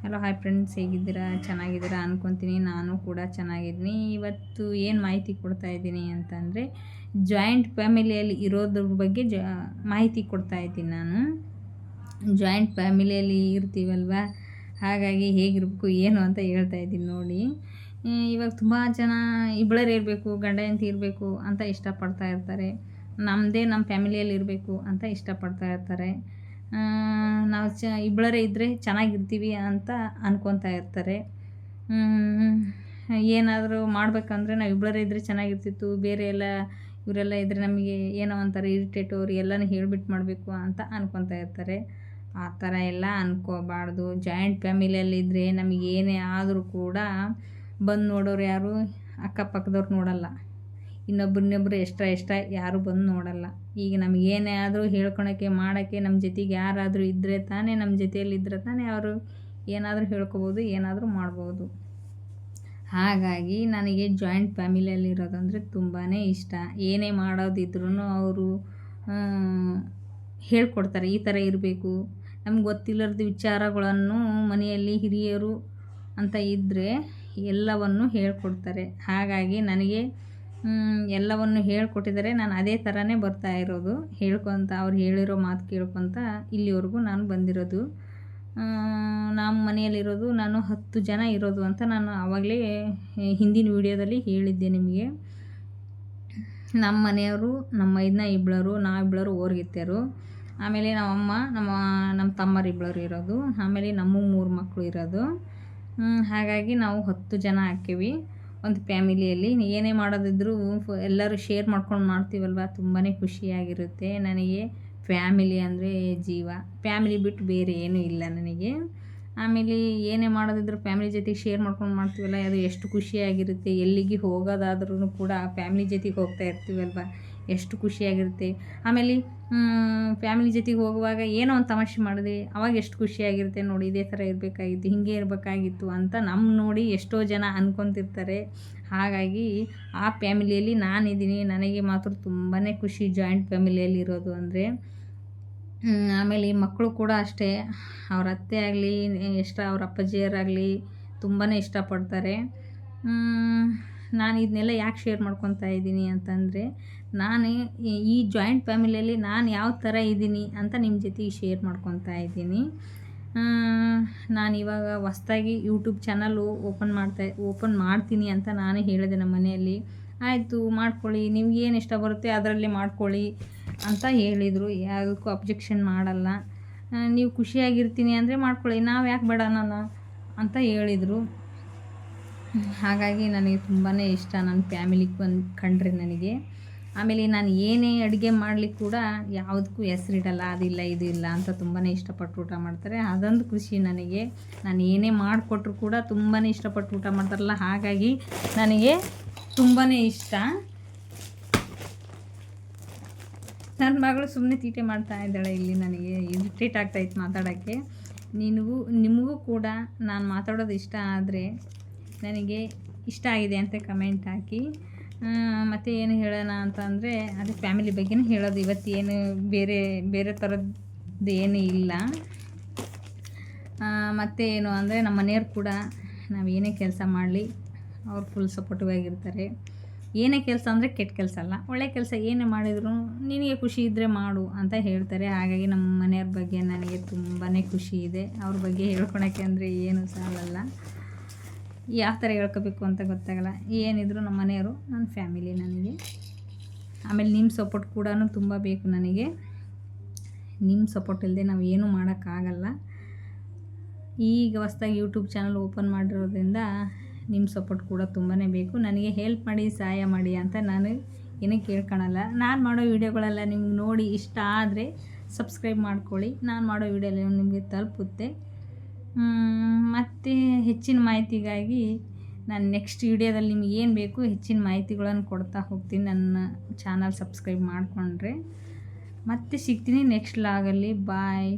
Hello hi friends, ಹೇಗಿದ್ದೀರಾ? ಚೆನ್ನಾಗಿದ್ದೀರಾ ಅಂದ್ಕೊತೀನಿ. ನಾನು ಕೂಡ ಚೆನ್ನಾಗಿದ್ದೀನಿ. ಇವತ್ತು ಏನು ಮಾಹಿತಿ ಕೊಡ್ತಾ ಇದ್ದೀನಿ ಅಂತಂದರೆ, ಜಾಯಿಂಟ್ ಫ್ಯಾಮಿಲಿಯಲ್ಲಿ ಇರೋದ್ರ ಬಗ್ಗೆ ಮಾಹಿತಿ ಕೊಡ್ತಾ ಇದ್ದೀನಿ ನಾನು. ಜಾಯಿಂಟ್ ಫ್ಯಾಮಿಲಿಯಲ್ಲಿ ಇರ್ತೀವಲ್ವ, ಹಾಗಾಗಿ ಹೇಗಿರಬೇಕು ಏನು ಅಂತ ಹೇಳ್ತಾ ಇದ್ದೀನಿ ನೋಡಿ. ಇವಾಗ ತುಂಬ ಜನ ಇಬ್ಬಳರು ಇರಬೇಕು, ಗಂಡ ಹೆಂಡತಿ ಇರಬೇಕು ಅಂತ ಇಷ್ಟಪಡ್ತಾ ಇರ್ತಾರೆ. ನಮ್ಮ ಫ್ಯಾಮಿಲಿಯಲ್ಲಿ ಇರಬೇಕು ಅಂತ ಇಷ್ಟಪಡ್ತಾ ಇರ್ತಾರೆ. ನಾವು ಇಬ್ಬಳರೇ ಇದ್ದರೆ ಚೆನ್ನಾಗಿರ್ತೀವಿ ಅಂತ ಅನ್ಕೊತಾ ಇರ್ತಾರೆ. ಏನಾದರೂ ಮಾಡಬೇಕಂದ್ರೆ ನಾವು ಇಬ್ಬಳರೇ ಇದ್ದರೆ ಚೆನ್ನಾಗಿರ್ತಿತ್ತು, ಬೇರೆ ಇವರೆಲ್ಲ ಇದ್ದರೆ ನಮಗೆ ಏನೋ ಒಂಥರ ಇರಿಟೇಟ್, ಅವ್ರು ಎಲ್ಲನೂ ಹೇಳ್ಬಿಟ್ಟು ಮಾಡಬೇಕು ಅಂತ ಅನ್ಕೊತಾ ಇರ್ತಾರೆ. ಆ ಥರ ಎಲ್ಲ ಅನ್ಕೋಬಾರ್ದು. ಜಾಯಿಂಟ್ ಫ್ಯಾಮಿಲಿಯಲ್ಲಿದ್ದರೆ ನಮಗೆ ಏನೇ ಆದರೂ ಕೂಡ ಬಂದು ನೋಡೋರು ಯಾರು? ಅಕ್ಕಪಕ್ಕದವ್ರು ನೋಡಲ್ಲ. ಇನ್ನೊಬ್ಬರು ಎಷ್ಟ ಯಾರು ಬಂದು ನೋಡಲ್ಲ. ಈಗ ನಮಗೇನೇ ಆದರೂ ಹೇಳ್ಕೊಳಕ್ಕೆ ಮಾಡೋಕ್ಕೆ ನಮ್ಮ ಜೊತೆಗೆ ಯಾರಾದರೂ ಇದ್ದರೆ ತಾನೇ, ನಮ್ಮ ಜೊತೆಯಲ್ಲಿದ್ದರೆ ತಾನೇ ಅವರು ಏನಾದರೂ ಹೇಳ್ಕೊಬೋದು, ಏನಾದರೂ ಮಾಡ್ಬೋದು. ಹಾಗಾಗಿ ನನಗೆ ಜಾಯಿಂಟ್ ಫ್ಯಾಮಿಲಿಯಲ್ಲಿರೋದಂದರೆ ತುಂಬಾ ಇಷ್ಟ. ಏನೇ ಮಾಡೋದಿದ್ರೂ ಅವರು ಹೇಳ್ಕೊಡ್ತಾರೆ, ಈ ಥರ ಇರಬೇಕು. ನಮ್ಗೆ ಗೊತ್ತಿಲ್ಲದ ವಿಚಾರಗಳನ್ನು ಮನೆಯಲ್ಲಿ ಹಿರಿಯರು ಅಂತ ಇದ್ದರೆ ಎಲ್ಲವನ್ನು ಹೇಳ್ಕೊಡ್ತಾರೆ. ಹಾಗಾಗಿ ನನಗೆ ಎಲ್ಲವನ್ನು ಹೇಳ್ಕೊಟ್ಟಿದ್ದಾರೆ. ನಾನು ಅದೇ ಥರನೇ ಬರ್ತಾ ಇರೋದು, ಅವ್ರು ಹೇಳಿರೋ ಮಾತು ಕೇಳ್ಕೊತ ಇಲ್ಲಿವರೆಗೂ ನಾನು ಬಂದಿರೋದು. ನಮ್ಮ ಮನೆಯಲ್ಲಿರೋದು ನಾನು 10 ಜನ ಇರೋದು ಅಂತ ನಾನು ಆವಾಗಲೇ ಹಿಂದಿನ ವಿಡಿಯೋದಲ್ಲಿ ಹೇಳಿದ್ದೆ ನಿಮಗೆ. ನಮ್ಮ ಮನೆಯವರು, ನಮ್ಮ ಇಬ್ಬಳರು, ನಾವಿಬ್ಬಳರು ಓರ್ಗಿತ್ತರು. ಆಮೇಲೆ ನಮ್ಮಮ್ಮ, ನಮ್ಮ ತಮ್ಮರಿಬ್ಬಳರು ಇರೋದು. ಆಮೇಲೆ ನಮ್ಮ 3 ಮಕ್ಕಳು ಇರೋದು. ಹಾಗಾಗಿ ನಾವು 10 ಜನ ಹಾಕೀವಿ ಒಂದು ಫ್ಯಾಮಿಲಿಯಲ್ಲಿ. ಏನೇ ಮಾಡೋದಿದ್ರೂ ಎಲ್ಲರೂ ಶೇರ್ ಮಾಡ್ಕೊಂಡು ಮಾಡ್ತೀವಲ್ವ, ತುಂಬಾ ಖುಷಿಯಾಗಿರುತ್ತೆ. ನನಗೆ ಫ್ಯಾಮಿಲಿ ಅಂದರೆ ಜೀವ. ಫ್ಯಾಮಿಲಿ ಬಿಟ್ಟು ಬೇರೆ ಏನೂ ಇಲ್ಲ ನನಗೆ. ಆಮೇಲೆ ಏನೇ ಮಾಡೋದಿದ್ರು ಫ್ಯಾಮಿಲಿ ಜೊತೆಗೆ ಶೇರ್ ಮಾಡ್ಕೊಂಡು ಮಾಡ್ತೀವಲ್ಲ, ಅದು ಎಷ್ಟು ಖುಷಿಯಾಗಿರುತ್ತೆ. ಎಲ್ಲಿಗೆ ಹೋಗೋದಾದ್ರೂ ಕೂಡ ಫ್ಯಾಮಿಲಿ ಜೊತೆಗೆ ಹೋಗ್ತಾ ಇರ್ತೀವಲ್ವ, ಎಷ್ಟು ಖುಷಿಯಾಗಿರುತ್ತೆ. ಆಮೇಲೆ ಫ್ಯಾಮಿಲಿ ಜೊತೆಗೆ ಹೋಗುವಾಗ ಏನೋ ಒಂದು ತಮಾಷೆ ಮಾಡಿದೆ, ಅವಾಗ ಎಷ್ಟು ಖುಷಿಯಾಗಿರುತ್ತೆ ನೋಡಿ. ಇದೇ ಥರ ಇರಬೇಕಾಗಿತ್ತು, ಹೀಗೆ ಇರಬೇಕಾಗಿತ್ತು ಅಂತ ನೋಡಿ ಎಷ್ಟೋ ಜನ ಅಂದ್ಕೊತಿರ್ತಾರೆ. ಹಾಗಾಗಿ ಆ ಫ್ಯಾಮಿಲಿಯಲ್ಲಿ ನಾನಿದ್ದೀನಿ. ನನಗೆ ಮಾತ್ರ ತುಂಬಾ ಖುಷಿ ಜಾಯಿಂಟ್ ಫ್ಯಾಮಿಲಿಯಲ್ಲಿ ಇರೋದು ಅಂದರೆ. ಆಮೇಲೆ ಈ ಮಕ್ಕಳು ಕೂಡ ಅಷ್ಟೇ, ಅವ್ರ ಅತ್ತೆ ಆಗಲಿ, ಅವ್ರ ಅಪ್ಪಾಜಿಯರಾಗಲಿ ತುಂಬಾ ಇಷ್ಟಪಡ್ತಾರೆ. ನಾನು ಇದನ್ನೆಲ್ಲ ಯಾಕೆ ಶೇರ್ ಮಾಡ್ಕೊತಾ ಇದ್ದೀನಿ ಅಂತಂದರೆ, ನಾನು ಈ ಜಾಯಿಂಟ್ ಫ್ಯಾಮಿಲಿಯಲ್ಲಿ ನಾನು ಯಾವ ಥರ ಇದ್ದೀನಿ ಅಂತ ನಿಮ್ಮ ಜೊತೆಗೆ ಶೇರ್ ಮಾಡ್ಕೊತಾ ಇದ್ದೀನಿ. ನಾನಿವಾಗ ಹೊಸ್ದಾಗಿ ಯೂಟ್ಯೂಬ್ ಚಾನಲ್ಲು ಓಪನ್ ಮಾಡ್ತೀನಿ ಅಂತ ನಾನೇ ಹೇಳಿದೆ ನಮ್ಮ ಮನೆಯಲ್ಲಿ. ಆಯಿತು ಮಾಡ್ಕೊಳ್ಳಿ, ನಿಮ್ಗೇನು ಇಷ್ಟ ಬರುತ್ತೆ ಅದರಲ್ಲಿ ಮಾಡ್ಕೊಳ್ಳಿ ಅಂತ ಹೇಳಿದರು. ಯಾವುದಕ್ಕೂ ಅಬ್ಜೆಕ್ಷನ್ ಮಾಡಲ್ಲ. ನೀವು ಖುಷಿಯಾಗಿರ್ತೀನಿ ಅಂದರೆ ಮಾಡ್ಕೊಳ್ಳಿ, ನಾವು ಯಾಕೆ ಬೇಡನೋ ಅಂತ ಹೇಳಿದರು. ಹಾಗಾಗಿ ನನಗೆ ತುಂಬಾ ಇಷ್ಟ ನನ್ನ ಫ್ಯಾಮಿಲಿ ಕಂಡ್ರೆ ನನಗೆ. ಆಮೇಲೆ ನಾನು ಏನೇ ಅಡುಗೆ ಮಾಡಲಿಕ್ಕೆ ಕೂಡ ಯಾವುದಕ್ಕೂ ಹೆಸರಿಡಲ್ಲ, ಅದಿಲ್ಲ ಇದು ಇಲ್ಲ ಅಂತ ತುಂಬಾ ಇಷ್ಟಪಟ್ಟು ಊಟ ಮಾಡ್ತಾರೆ. ಅದೊಂದು ಖುಷಿ ನನಗೆ. ನಾನು ಏನೇ ಮಾಡಿಕೊಟ್ರು ಕೂಡ ತುಂಬಾ ಇಷ್ಟಪಟ್ಟು ಊಟ ಮಾಡ್ತಾರಲ್ಲ, ಹಾಗಾಗಿ ನನಗೆ ತುಂಬಾ ಇಷ್ಟ. ನನ್ನ ಮಗಳು ಸುಮ್ಮನೆ ತೀಟೆ ಮಾಡ್ತಾ ಇದ್ದಾಳೆ ಇಲ್ಲಿ, ನನಗೆ ಇರಿಟೇಟ್ ಆಗ್ತಾಯಿತ್ತು ಮಾತಾಡೋಕ್ಕೆ. ನಿಮಗೂ ಕೂಡ ನಾನು ಮಾತಾಡೋದು ಇಷ್ಟ ಆದರೆ ನನಗೆ ಇಷ್ಟ ಆಗಿದೆ ಅಂತ ಕಮೆಂಟ್ ಹಾಕಿ. ಮತ್ತು ಏನು ಹೇಳೋಣ ಅಂತಂದರೆ, ಅದೇ ಫ್ಯಾಮಿಲಿ ಬಗ್ಗೆನೇ ಹೇಳೋದು ಇವತ್ತು. ಏನು ಬೇರೆ ಥರದ್ದು ಏನೂ ಇಲ್ಲ. ಮತ್ತು ಏನು ಅಂದರೆ, ನಮ್ಮ ಮನೆಯವ್ರು ಕೂಡ ನಾವು ಏನೇ ಕೆಲಸ ಮಾಡಲಿ ಅವ್ರು ಫುಲ್ ಸಪೋರ್ಟಿವ್ ಆಗಿರ್ತಾರೆ. ಏನೇ ಕೆಲಸ ಅಂದರೆ ಕೆಟ್ಟ ಕೆಲಸ ಅಲ್ಲ, ಒಳ್ಳೆ ಕೆಲಸ ಏನೇ ಮಾಡಿದ್ರು ನಿನಗೆ ಖುಷಿ ಇದ್ದರೆ ಮಾಡು ಅಂತ ಹೇಳ್ತಾರೆ. ಹಾಗಾಗಿ ನಮ್ಮ ಮನೆಯವ್ರ ಬಗ್ಗೆ ನನಗೆ ತುಂಬಾ ಖುಷಿ ಇದೆ. ಅವ್ರ ಬಗ್ಗೆ ಹೇಳ್ಕೊಳಕ್ಕೆ ಅಂದರೆ ಏನು ಸಾಲಲ್ಲ, ಯಾವ ಥರ ಹೇಳ್ಕೋಬೇಕು ಅಂತ ಗೊತ್ತಾಗಲ್ಲ. ಏನಿದ್ರು ನಮ್ಮ ಮನೆಯವರು ನನ್ನ ಫ್ಯಾಮಿಲಿ ನನಗೆ. ಆಮೇಲೆ ನಿಮ್ಮ ಸಪೋರ್ಟ್ ಕೂಡ ತುಂಬ ಬೇಕು ನನಗೆ. ನಿಮ್ಮ ಸಪೋರ್ಟ್ ಇಲ್ಲದೆ ನಾವು ಏನೂ ಮಾಡೋಕ್ಕಾಗಲ್ಲ. ಈಗ ಹೊಸ್ದಾಗಿ ಯೂಟ್ಯೂಬ್ ಚಾನಲ್ ಓಪನ್ ಮಾಡಿರೋದ್ರಿಂದ ನಿಮ್ಮ ಸಪೋರ್ಟ್ ಕೂಡ ತುಂಬಾ ಬೇಕು. ನನಗೆ ಹೆಲ್ಪ್ ಮಾಡಿ, ಸಹಾಯ ಮಾಡಿ ಅಂತ ನಾನು ಏನೂ ಕೇಳ್ಕೊಳಲ್ಲ. ನಾನು ಮಾಡೋ ವೀಡಿಯೋಗಳೆಲ್ಲ ನಿಮ್ಗೆ ನೋಡಿ ಇಷ್ಟ ಆದರೆ ಸಬ್ಸ್ಕ್ರೈಬ್ ಮಾಡ್ಕೊಳ್ಳಿ. ನಾನು ಮಾಡೋ ವೀಡಿಯೋ ಎಲ್ಲ ನಿಮಗೆ ತಲುಪುತ್ತೆ. ಮತ್ತು ಹೆಚ್ಚಿನ ಮಾಹಿತಿಗಾಗಿ ನಾನು ನೆಕ್ಸ್ಟ್ ವೀಡಿಯೋದಲ್ಲಿ ನಿಮ್ಗೆ ಏನು ಬೇಕು ಹೆಚ್ಚಿನ ಮಾಹಿತಿಗಳನ್ನು ಕೊಡ್ತಾ ಹೋಗ್ತೀನಿ. ನನ್ನ ಚಾನಲ್ ಸಬ್ಸ್ಕ್ರೈಬ್ ಮಾಡಿಕೊಂಡ್ರೆ ಮತ್ತೆ ಸಿಗ್ತೀನಿ ನೆಕ್ಸ್ಟ್ ಲಾಗಲ್ಲಿ. ಬಾಯ್.